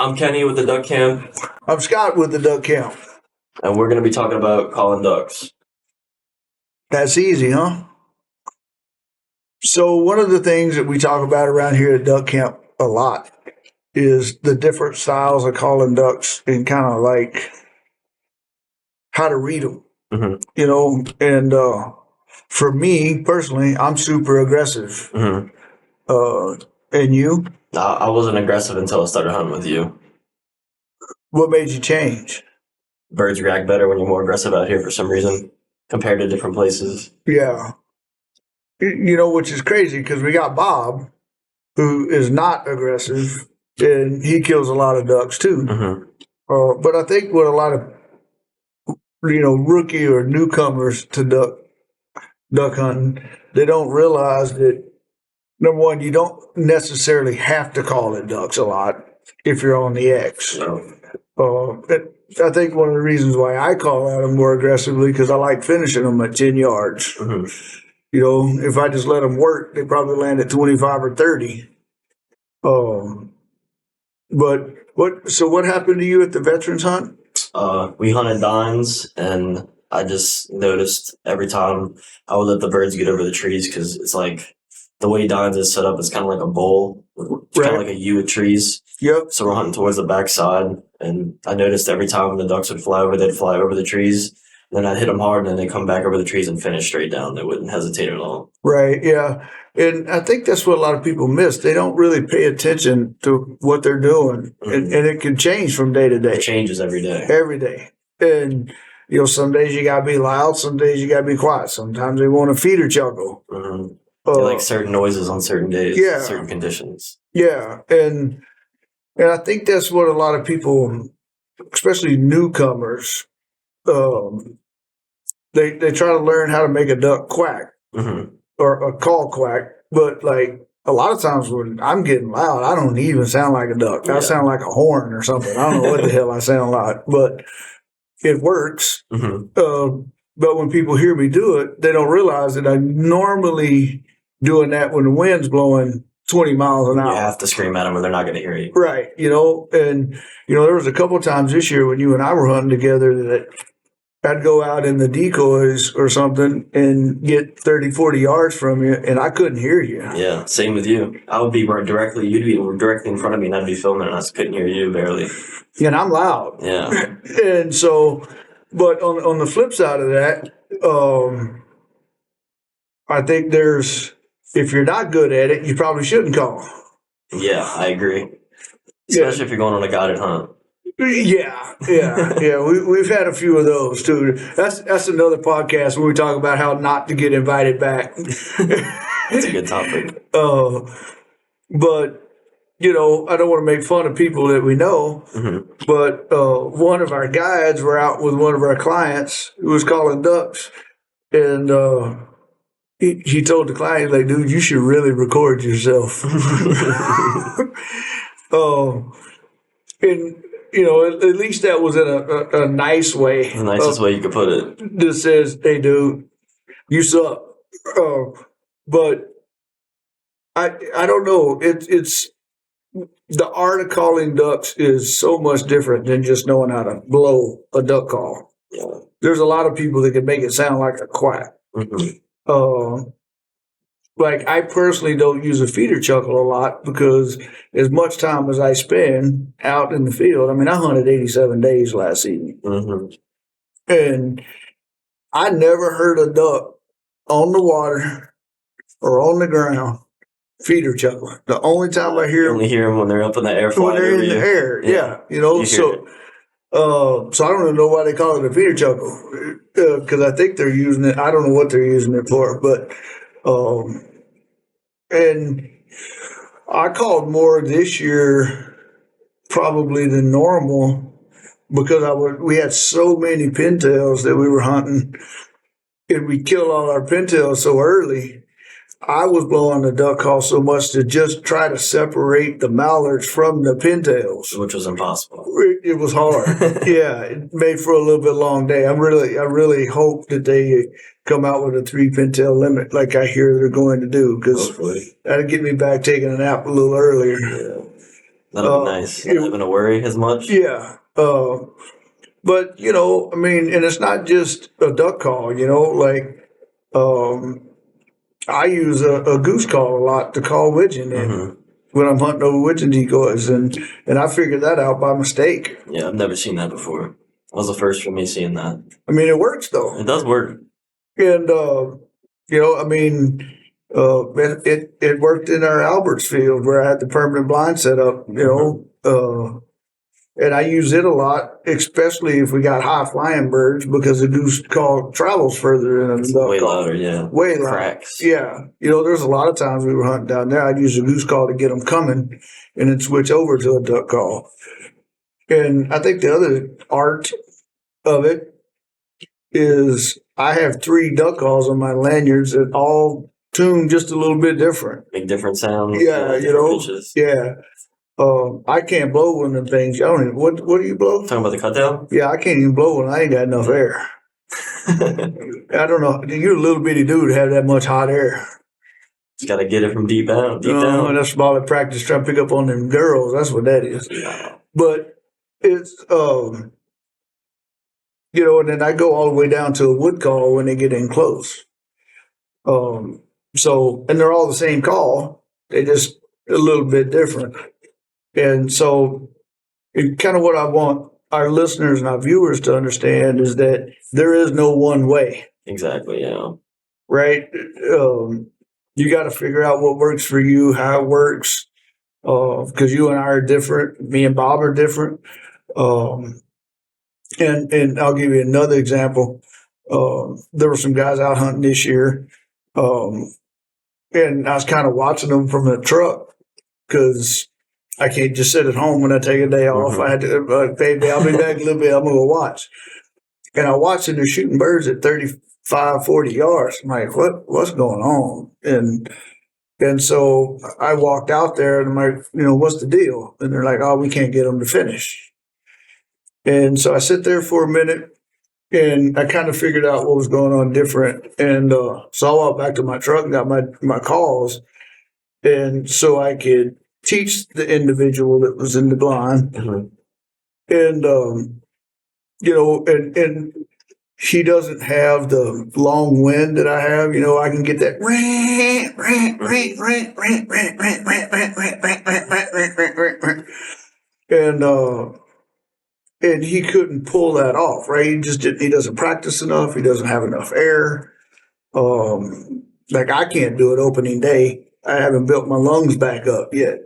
I'm Kenny with the Duck Camp, I'm Scott with the Duck Camp. and we're going to be talking about calling ducks. That's easy, huh? So one of the things that we talk about around here at Duck Camp a lot is the different styles of calling ducks and kind of like how to read them, Mm-hmm. And for me personally, I'm super aggressive. Mm-hmm. And you? I wasn't aggressive until I started hunting with you. What made you change? Birds react better when you're more aggressive out here for some reason compared to different places. Yeah. Which is crazy because we got Bob, who is not aggressive, and he kills a lot of ducks too. Mm-hmm. But I think what a lot of rookie or newcomers to duck hunting, they don't realize that number one, you don't necessarily have to call it ducks a lot if you're on the X. I think one of the reasons why I call at them more aggressively because I like finishing them at 10 yards. Mm-hmm. If I just let them work, they probably land at 25 or 30. But what happened to you at the veterans hunt? We hunted dines, and I just noticed every time I would let the birds get over the trees because it's like the way dines is set up, it's kind of like a bowl. It's kind of like a U with trees. Yep. So we're hunting towards the backside, and I noticed every time when the ducks would fly over, they'd fly over the trees. Then I'd hit them hard, and then they'd come back over the trees and finish straight down. They wouldn't hesitate at all. Right, yeah. And I think that's what a lot of people miss. They don't really pay attention to what they're doing. Mm-hmm. And it can change from day to day. It changes every day. Every day. And, some days you got to be loud. Some days you got to be quiet. Sometimes they want to feed or chuckle. Mm-hmm. They like certain noises on certain days, yeah. Certain conditions. Yeah. And I think that's what a lot of people, especially newcomers, they try to learn how to make a duck quack. Mm-hmm. Or a call quack, but like a lot of times when I'm getting loud, I don't even sound like a duck. I sound like a horn or something. I don't know what the hell I sound like, but it works. Mm-hmm. But when people hear me do it, they don't realize that I'm normally doing that when the wind's blowing 20 miles an hour. You have to scream at them or they're not going to hear you. Right. And there was a couple of times this year when you and I were hunting together that I'd go out in the decoys or something and get 30, 40 yards from you, and I couldn't hear you. Yeah, same with you. I would be you'd be directly in front of me, and I'd be filming, and I couldn't hear you barely. Yeah, and I'm loud. Yeah. And so, but on the flip side of that, I think if you're not good at it, you probably shouldn't call. Yeah, I agree. Especially if you're going on a guided hunt. Yeah. We've had a few of those too. That's another podcast where we talk about how not to get invited back. That's a good topic. But I don't want to make fun of people that we know. Mm-hmm. But one of our guides were out with one of our clients who was calling ducks, and he told the client, like, dude, you should really record yourself. And at least that was in a nice way. The nicest way you could put it. That says, hey, dude, you suck. But I don't know. It's the art of calling ducks is so much different than just knowing how to blow a duck call. Yeah. There's a lot of people that can make it sound like a quack. Mm-hmm. Like I personally don't use a feeder chuckle a lot because as much time as I spend out in the field, I hunted 87 days last season. Mm-hmm. And I never heard a duck on the water or on the ground feeder chuckle. The only time I hear them. Only hear them when they're up in the air. When they're in the air, yeah. So I don't even know why they call it a feeder chuckle because I think they're using it. I don't know what they're using it for, but and I called more this year probably than normal because we had so many pintails that we were hunting and we killed all our pintails so early. I was blowing the duck call so much to just try to separate the mallards from the pintails, which was impossible. It was hard. Yeah, it made for a little bit long day. I really hope that they come out with a 3 pintail limit, like I hear they're going to do, because that'd get me back taking a nap a little earlier. Yeah. That'd be nice. Not having to worry as much. Yeah. But, you know, I mean, and it's not just a duck call, you know, like I use a goose call a lot to call widgeon in Mhm. when I'm hunting over widgeon decoys. And I figured that out by mistake. Yeah, I've never seen that before. That was the first for me seeing that. I mean, it works though. It does work. And, you know, I mean, it worked in our Alberts field where I had the permanent blind set up, you know, and I use it a lot, especially if we got high flying birds because the goose call travels further than a duck Way call. louder, yeah. Way louder. Cracks. Yeah. You know, there's a lot of times we were hunting down there. I'd use a goose call to get them coming and then switch over to a duck call. And I think the other art of it is I have 3 duck calls on my lanyards that all tune just a little bit different. Make different sounds. Yeah, you different know, pitches. yeah. I can't blow one of them things. I don't even, what do you blow? Talking about the cut down? Yeah, I can't even blow one. I ain't got enough air. I don't know. You're a little bitty dude to have that much hot air. Just gotta get it from deep down. That's all I practice trying to pick up on them girls. That's what that is. Yeah. But it's, you know, and then I go all the way down to a wood call when they get in close. So, and they're all the same call. They just a little bit different. And so, kind of what I want our listeners and our viewers to understand is that there is no one way, Exactly, yeah. right? You got to figure out what works for you, how it works, because you and I are different. Me and Bob are different. And I'll give you another example. There were some guys out hunting this year, and I was kind of watching them from the truck because I can't just sit at home when I take a day off. I had to, baby, I'll be back a little bit. I'm going to watch. And I watched them, they're shooting birds at 35, 40 yards. I'm like, what's going on? And so I walked out there and I'm like, you know, what's the deal? And they're like, oh, we can't get them to finish. And so I sit there for a minute and I kind of figured out what was going on different. And so I walked back to my truck and got my calls. And so I could teach the individual that was in the blind. Mhm. And, you know, and he doesn't have the long wind that I have. You know, I can get that. And he couldn't pull that off, right? He just didn't, he doesn't practice enough. He doesn't have enough air. Like I can't do it opening day. I haven't built my lungs back up yet.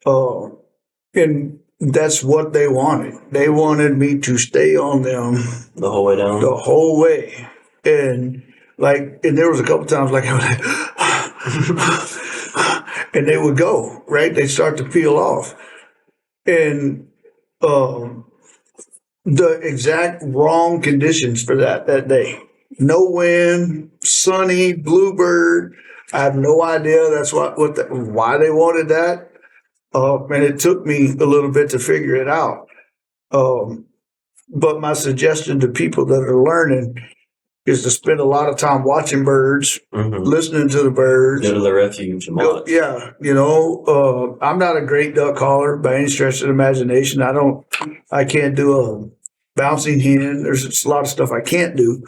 And that's what they wanted. They wanted me to stay on them The whole way down. the whole way. And there was a couple times like I was like, and they would go, right? They'd start to peel off. And the exact wrong conditions for that day. No wind, sunny, bluebird. I have no idea. That's why they wanted that. And it took me a little bit to figure it out. But my suggestion to people that are learning is to spend a lot of time watching birds, listening to the birds. Go to the refuge and watch. Yeah, you know, I'm not a great duck caller by any stretch of the imagination. I can't do a bouncing hen. There's a lot of stuff I can't do.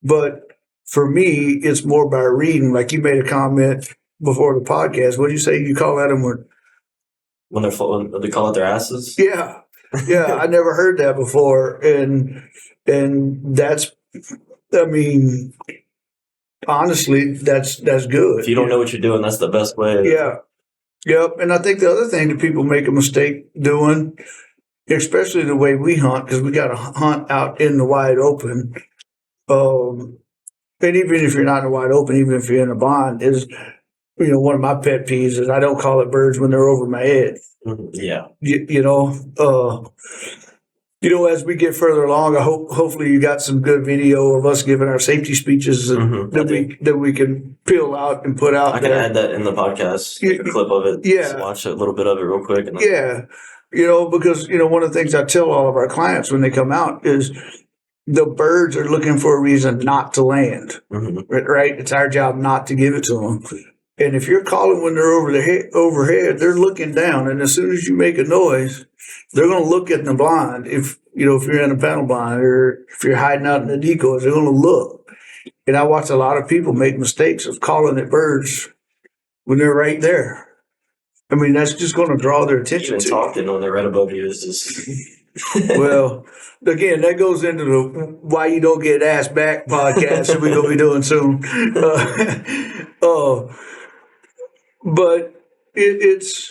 But for me, it's more by reading. Like you made a comment before the podcast. What did you say? You call that When they call it their asses? Yeah. Yeah. I never heard that before. And that's, I mean, honestly, that's good. If you don't know what you're doing, that's the best way. Yeah. Yep. And I think the other thing that people make a mistake doing, especially the way we hunt, because we got to hunt out in the wide open. And even if you're not in the wide open, even if you're in a blind, is, you know, one of my pet peeves is I don't call it birds when they're over my head. Yeah. You know, as we get further along, hopefully you got some good video of us giving our safety speeches that we can peel out and put out. I can add that in the podcast, a clip of it. Yeah. Just watch a little bit of it real quick. And Yeah. You know, because, you know, one of the things I tell all of our clients when they come out is the birds are looking for a reason not to land, right? It's our job not to give it to them. And if you're calling when they're overhead, they're looking down. And as soon as you make a noise, they're going to look at the blind. If you're in a panel blind or if you're hiding out in the decoys, they're going to look. And I watch a lot of people make mistakes of calling at birds when they're right there. I mean, that's just going to draw their attention. Even talking when they're right above you is just. Well, again, that goes into the why you don't get asked back podcast that we're going to be doing soon. But it's,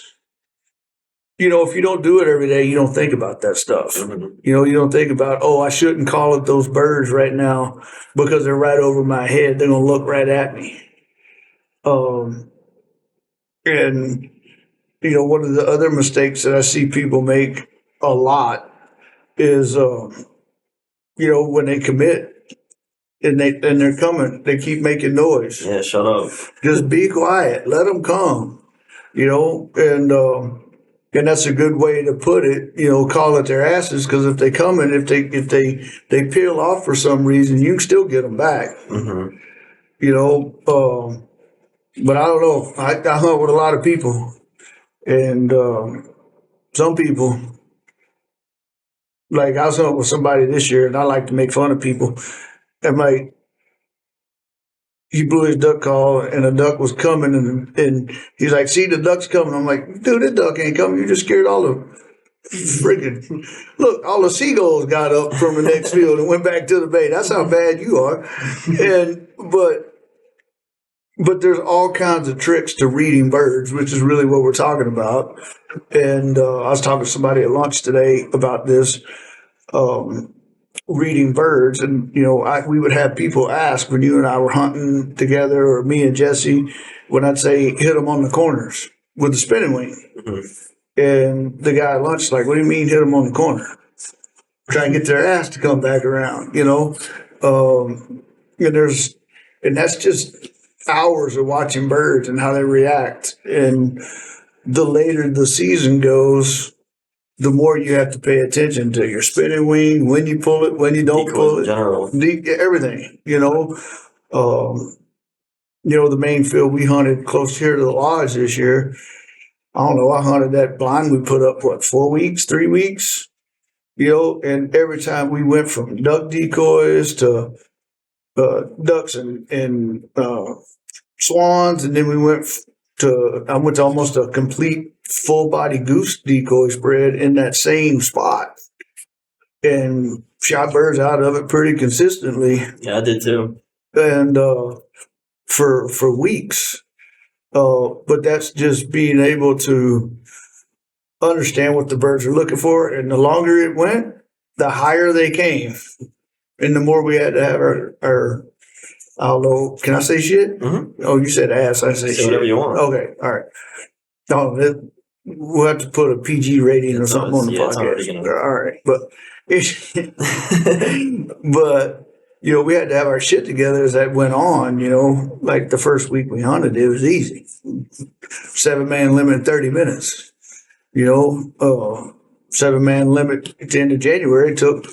if you don't do it every day, you don't think about that stuff. Mhm. You don't think about, I shouldn't call at those birds right now because they're right over my head. They're going to look right at me. And, one of the other mistakes that I see people make a lot is, when they commit and they're coming, they keep making noise. Yeah, shut up. Just be quiet. Let them come. And that's a good way to put it. Call it their asses, because if they come and if they peel off for some reason, you can still get them back. Mm-hmm. But I don't know. I hunt with a lot of people, and some people. Like, I was hunting with somebody this year, and I like to make fun of people. And he blew his duck call, and a duck was coming, and he's like, "See, the duck's coming." I'm like, "Dude, this duck ain't coming. You just scared all the freaking look. All the seagulls got up from the next field and went back to the bay. That's how bad you are." But there's all kinds of tricks to reading birds, which is really what we're talking about. And I was talking to somebody at lunch today about this. Reading birds, and we would have people ask when you and I were hunting together, or me and Jesse, when I'd say hit them on the corners with the spinning wing, and the guy at lunch is like, "What do you mean hit them on the corner?" Try and get their ass to come back around, and that's just hours of watching birds and how they react, and the later the season goes, the more you have to pay attention to your spinning wing, when you pull it, when you don't pull it, in general. Everything. The main field we hunted close here to the lodge this year. I don't know. I hunted that blind we put up 4 weeks, 3 weeks. And every time we went from duck decoys to ducks and swans, and then I went to almost a complete full body goose decoy spread in that same spot, and shot birds out of it pretty consistently. Yeah, I did too. And for weeks. But that's just being able to understand what the birds are looking for, and the longer it went, the higher they came, and the more we had to have our I don't know. Can I say shit? Mm-hmm. Oh, you said ass. I say shit. Whatever you want. Okay, all right. No, we'll have to put a PG rating or something on the podcast. All right, but we had to have our shit together as that went on. Like the first week we hunted, it was easy. 7-man limit, 30 minutes. 7-man limit at the end of January took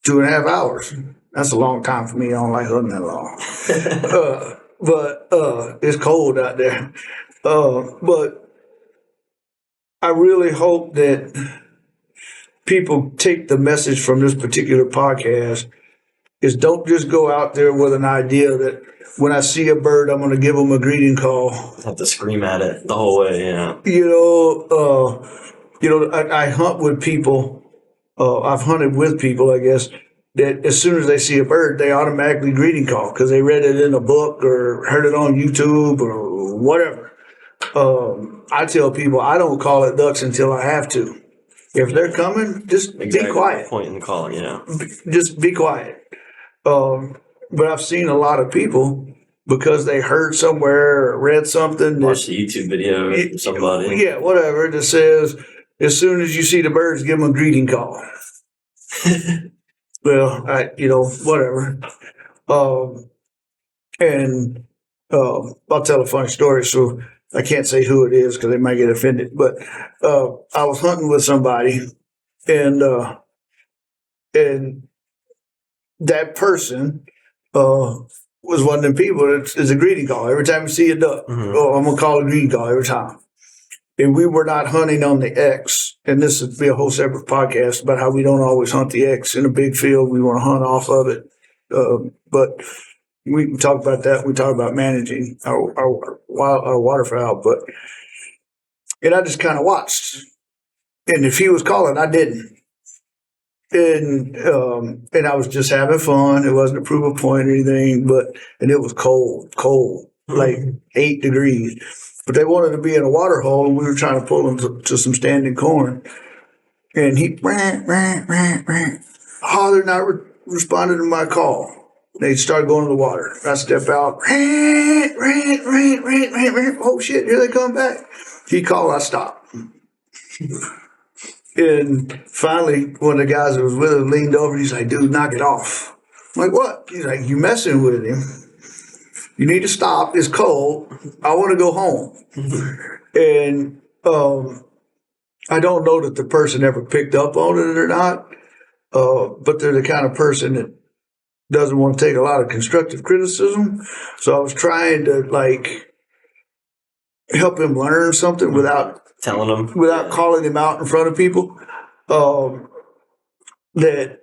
2.5 hours. That's a long time for me. I don't like hunting that long. But it's cold out there. But I really hope that people take the message from this particular podcast is don't just go out there with an idea that when I see a bird, I'm going to give them a greeting call. Have to scream at it the whole way, yeah. I hunt with people. I've hunted with people, I guess, that as soon as they see a bird, they automatically greeting call because they read it in a book or heard it on YouTube or whatever. I tell people I don't call it ducks until I have to. If they're coming, just be quiet. Point in calling, yeah. Just be quiet. But I've seen a lot of people, because they heard somewhere or read something. Watch the YouTube video of somebody. Yeah, whatever. That says, as soon as you see the birds, give them a greeting call. Well, whatever. And I'll tell a funny story. So I can't say who it is because they might get offended. But I was hunting with somebody, and that person was one of them people. It's a greeting call every time you see a duck. Oh, I'm gonna call a greeting call every time. And we were not hunting on the X, and this would be a whole separate podcast about how we don't always hunt the X in a big field. We want to hunt off of it, but we can talk about that. We talk about managing our waterfowl, and I just kind of watched. And if he was calling, I didn't. And I was just having fun. It wasn't a proof of point or anything, and it was cold, like 8 degrees. But they wanted to be in a water hole, and we were trying to pull them to some standing corn. And he hollered, not responded to my call. They started going to the water. I step out. Oh shit! Here they come back. He called. I stopped. And finally, one of the guys that was with him leaned over. He's like, "Dude, knock it off." I'm like, "What?" He's like, "You messing with him. You need to stop. It's cold. I want to go home." And I don't know that the person ever picked up on it or not, but they're the kind of person that doesn't want to take a lot of constructive criticism. So I was trying to help him learn something without telling him, without calling him out in front of people. That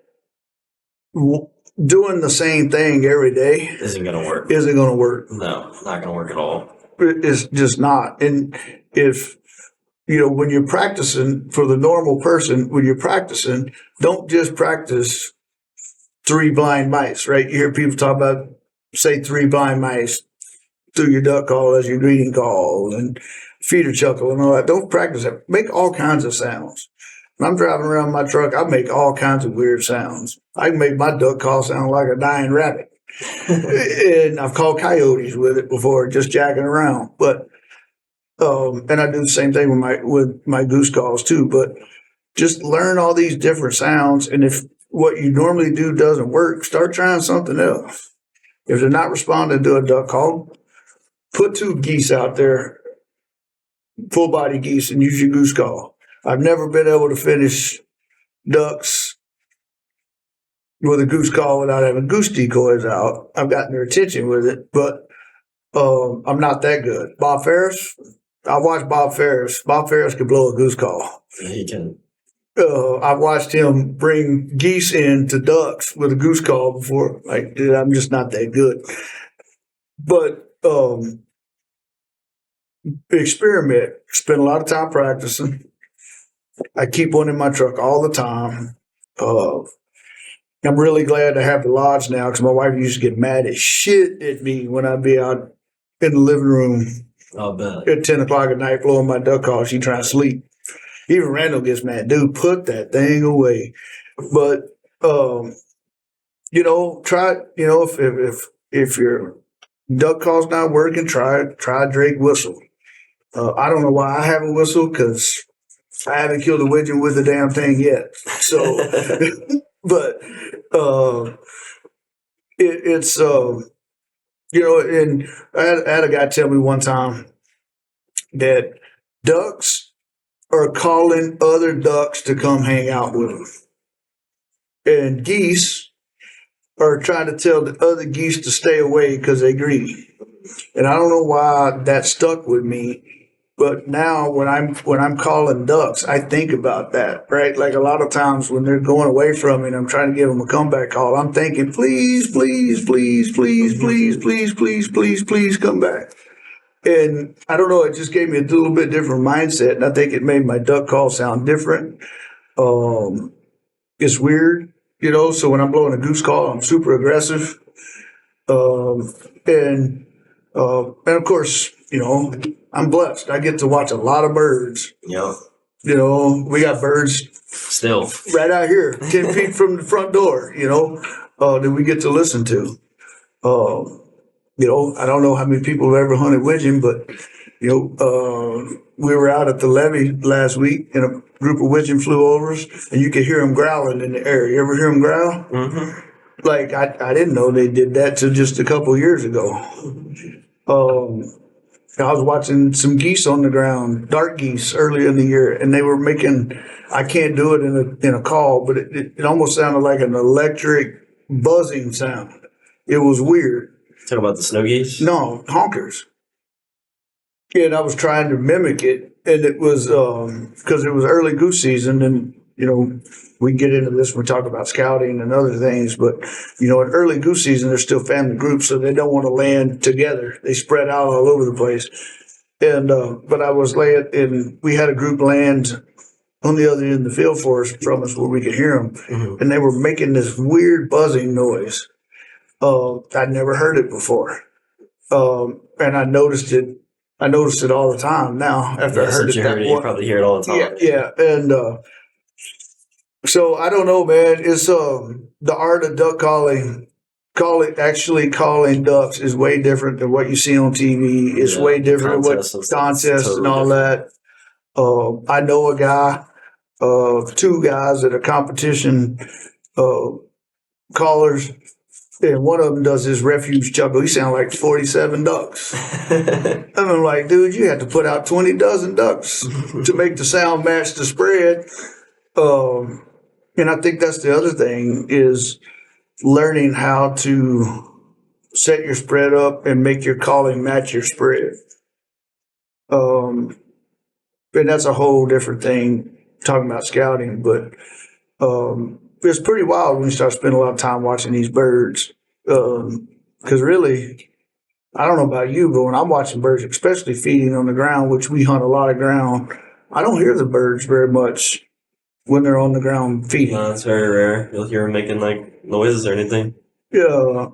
doing the same thing every day isn't going to work. No, not going to work at all. It's just not. And if, when you're practicing, for the normal person, when you're practicing, don't just practice 3 blind mice, right? You hear people talk about, say, 3 blind mice through your duck call as your greeting call and feeder chuckle and all that. Don't practice that. Make all kinds of sounds. When I'm driving around my truck, I make all kinds of weird sounds. I can make my duck call sound like a dying rabbit. And I've called coyotes with it before, just jacking around. But and I do the same thing with my goose calls too. But just learn all these different sounds, and if what you normally do doesn't work, start trying something else. If they're not responding to a duck call, put 2 geese out there, full body geese, and use your goose call. I've never been able to finish ducks with a goose call without having goose decoys out. I've gotten their attention with it, but I'm not that good. Bob Ferris, I watched Bob Ferris. Bob Ferris could blow a goose call. Yeah, he can. I've watched him bring geese in to ducks with a goose call before. Dude, I'm just not that good. But experiment. Spend a lot of time practicing. I keep one in my truck all the time. I'm really glad to have the lodge now because my wife used to get mad as shit at me when I'd be out in the living room I'll bet. at 10 o'clock at night blowing my duck call. She'd try to sleep. Even Randall gets mad. Dude, put that thing away. But, try, if your duck call's not working, try Drake whistle. I don't know why I haven't whistled because I haven't killed a widgeon with the damn thing yet. So, but it's and I had a guy tell me one time that ducks are calling other ducks to come hang out with them, and geese are trying to tell the other geese to stay away because they're greedy. And I don't know why that stuck with me. But now when I'm calling ducks, I think about that, right? Like a lot of times when they're going away from me and I'm trying to give them a comeback call, I'm thinking, please, please, please, please, please, please, please, please, please come back. And I don't know, it just gave me a little bit different mindset. And I think it made my duck call sound different. It's weird, so when I'm blowing a goose call, I'm super aggressive. And of course, I'm blessed. I get to watch a lot of birds. Yeah. We got birds still right out here, 10 feet from the front door, that we get to listen to. I don't know how many people have ever hunted widgeon, but, we were out at the levee last week and a group of widgeon flew over us and you could hear them growling in the air. You ever hear them growl? Mm-hmm. I didn't know they did that till just a couple years ago. I was watching some geese on the ground, dark geese, earlier in the year, and they were making, I can't do it in a call, but it almost sounded like an electric buzzing sound. It was weird. Talk about the snow geese. No, honkers. Yeah, and I was trying to mimic it, and it was because it was early goose season, and we can get into this when we talk about scouting and other things. But in early goose season, they're still family groups, so they don't want to land together. They spread out all over the place. And but I was laying, and we had a group land on the other end of the field for us from us where we could hear them, Mm-hmm. and they were making this weird buzzing noise. I'd never heard it before, and I noticed it. I noticed it all the time now after I heard it. You probably hear it all the time. Yeah, and so I don't know, man. It's the art of duck calling. Actually calling ducks is way different than what you see on TV. It's way different than what contests and all that. I know a guy, two guys that are competition callers, and one of them does his refuge chuckle. He sounds like 47 ducks. And I'm like, dude, you have to put out 20 dozen ducks to make the sound match the spread. And I think that's the other thing is learning how to set your spread up and make your calling match your spread. And that's a whole different thing, talking about scouting. But it's pretty wild when you start spending a lot of time watching these birds. Because really, I don't know about you, but when I'm watching birds, especially feeding on the ground, which we hunt a lot of ground, I don't hear the birds very much when they're on the ground feeding. No, it's very rare. You'll hear them making like noises or anything. Yeah.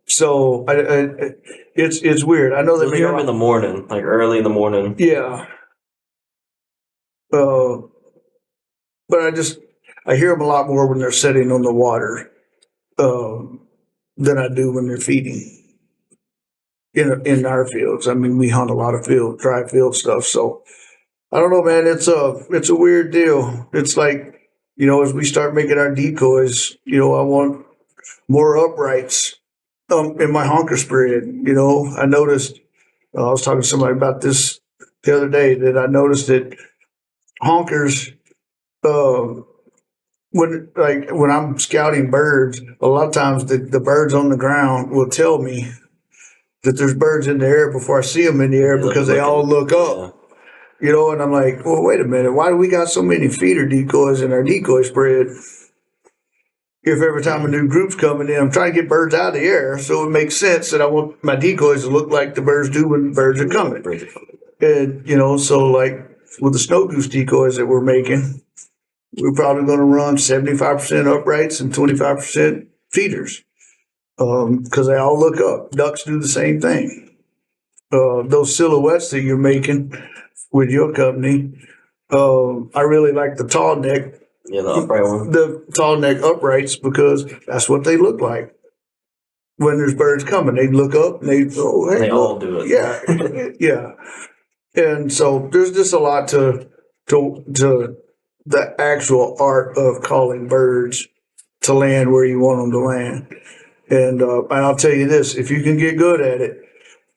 So it's weird. I know You'll hear them in the morning, like early in the morning. Yeah. But I hear them a lot more when they're sitting on the water than I do when they're feeding in our fields. I mean, we hunt a lot of dry field stuff. So I don't know, man. It's a weird deal. It's like, as we start making our decoys, I want more uprights in my honker spread. I noticed, I was talking to somebody about this the other day, that I noticed that honkers, when I'm scouting birds, a lot of times the birds on the ground will tell me that there's birds in the air before I see them in the air because they all look up. Yeah. And I'm like, well, wait a minute. Why do we got so many feeder decoys in our decoy spread? If every time a new group's coming in, I'm trying to get birds out of the air, so it makes sense that I want my decoys to look like the birds do when birds are coming. And, so like with the snow goose decoys that we're making, we're probably going to run 75% uprights and 25% feeders because they all look up. Ducks do the same thing. Those silhouettes that you're making with your company, I really like the tall neck. Yeah, the upright one. The tall neck uprights, because that's what they look like when there's birds coming. They look up and they all do it. Yeah, yeah. And so there's just a lot to the actual art of calling birds to land where you want them to land. And I'll tell you this: if you can get good at it,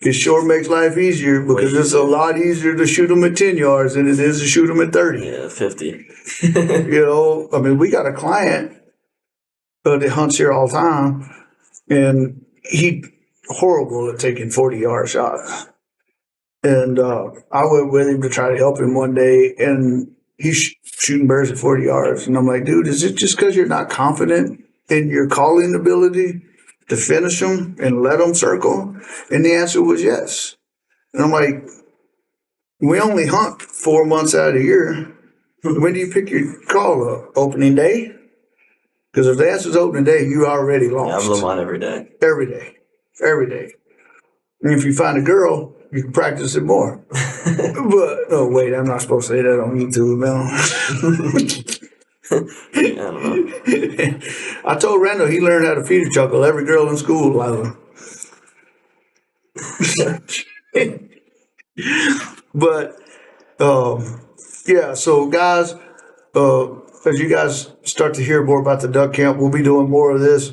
it sure makes life easier, because it's a lot easier to shoot them at 10 yards than it is to shoot them at 30. Yeah, 50. I mean, we got a client that hunts here all the time, and he horrible at taking 40-yard shots. And I went with him to try to help him one day, and he's shooting birds at 40 yards. And I'm like, dude, is it just because you're not confident in your calling ability to finish them and let them circle? And the answer was yes. And I'm like, we only hunt 4 months out of the year. When do you pick your call up? Opening day? Because if the answer's opening day, you already lost. Yeah, I'm blowing mine every day. Every day. Every day. And if you find a girl, you can practice it more. But, oh, wait, I'm not supposed to say that on YouTube, man. I don't know. I told Randall he learned how to feeder chuckle. Every girl in school loved him. But, yeah, so guys, as you guys start to hear more about the duck camp, we'll be doing more of this.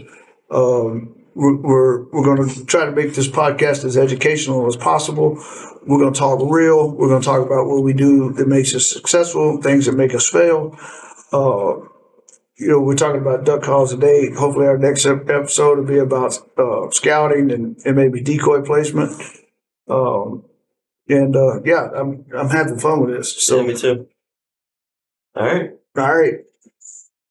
We're going to try to make this podcast as educational as possible. We're going to talk real. We're going to talk about what we do that makes us successful, things that make us fail. we're talking about duck calls today. Hopefully, our next episode will be about scouting and maybe decoy placement. Yeah, I'm having fun with this. So, Yeah, me too. All right. all right.